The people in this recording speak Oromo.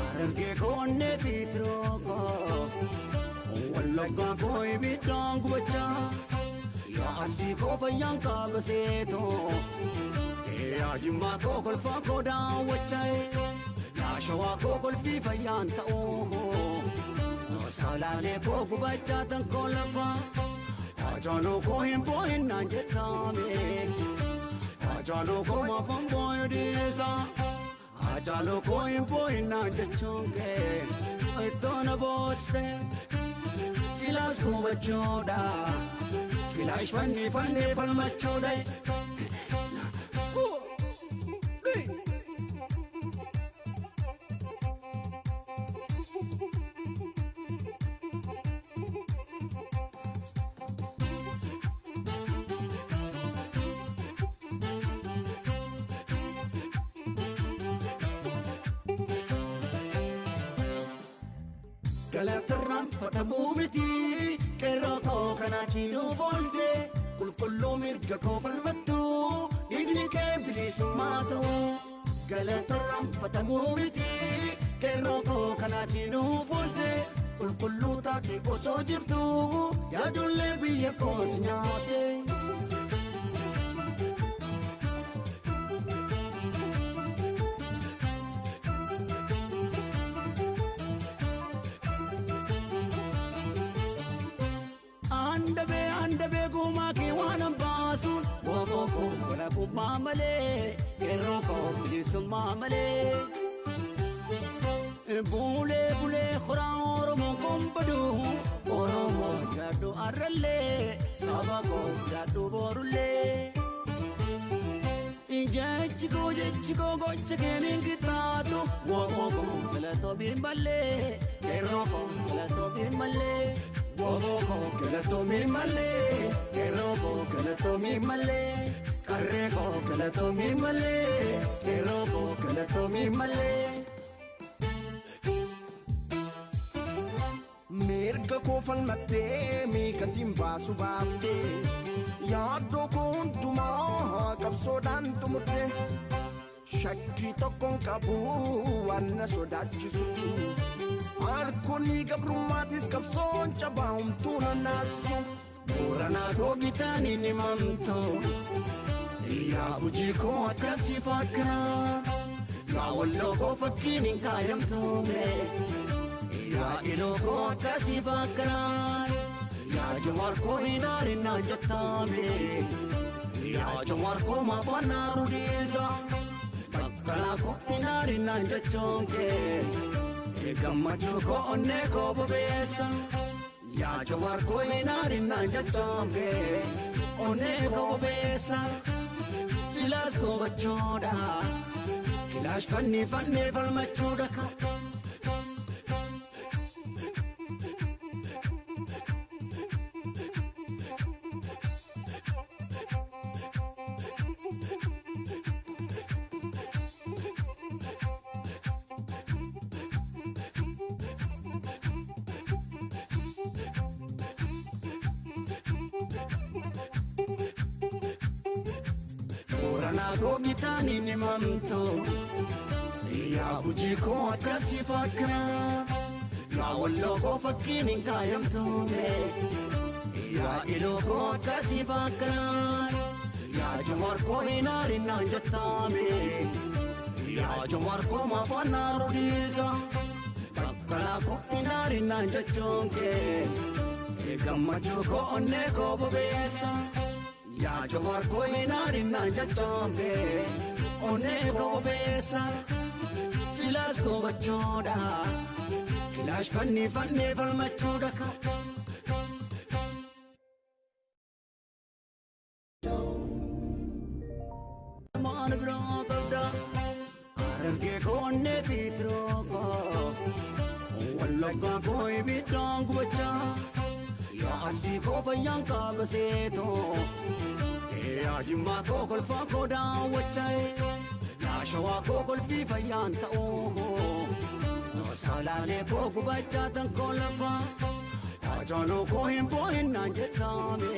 Arge konne pitroko Wallagga koi bitang guacha Ya asi ko bayang kabaseto Ya jima ko kolfa ko da wachai Ya shawa ko kolfi fayan tao Salale ko gubacha tan kolfa Ajalo ko himboin na jetame Ajalo ko mafamboy disa Ajalo ko himboin na jetchonge Ito na bosse Silas ko bachoda Kilash fanni fanni falmachoda Galatran fatamumiti keroko kanati no volte kullu mirga ko falmattu igni ke bilis mato Galatran fatamumiti keroko kanati no volte kullu ta ke oso jirtu ya dulle biya ko sinyate Andabe guma ki wanam basun Wobo ko wala ko mamale Kero ko bilisum mamale Bule khura oromo kumpadu Oromo jadu arale Saba ko jadu borule Jechiko gocha kening kitatu Wobo ko wala to bimbale Kero ko wala to bimbale Wobo ko kelato mi male Kerobo kelato mi male Karrego kelato mi male Kerobo kelato mi male Mirga ko falmatte mi katimba subafte Yaaddo ko untuma qabsoodhaan tumurte Shakkii tokkoon qabu waan sodaachisu Arkoni gabrummatis qabsoon cabaa'umtuu nanaasu Booranaa googitani ni mamto Yaa hojii koo akkasii fakkaat Yaa walloo koo fakkiin hin kaayamtume Yaa iloo koo akkasii fakkaat Yaa jawaar koo hin aarinaan jettame Yaa jawaar koo maafannaa rudiisa Bakkalaa koo hin aarinaan jechoonke Gammachu ko onne ko bobesa Ya jawar ko inarinna jachomge Onne ko bobesa Silas ko bachoda Kilash fanni fanni falmachoda ka Googitani ni mamto Yaa hojii koo akkasii fakkaat Yaa walloo koo fakkiin hin kaayamtume Yaa iloo koo akkasii fakkaat Yaa jawaar koo hin aarinaan jettame Yaa jawaar koo maafannaa rudiisa Bakkalaa koo hin aarinaan jechoonke Gammachuu koo onne koo bobeessa Ya jawar ko inarinna jachombe One ko besa Silas ko bachoda Kilash fanni fanni falmachoda ka Man bro kabda Arge konne pitroko Wallagga koi bitang guacha Ya asi ko bayang kabaseto Ya jima ko kolfa ko da wachai Ya shawa ko kolfi fayan tao Salale ko gubacha tan kolfa Ajalo ko himboin na jetame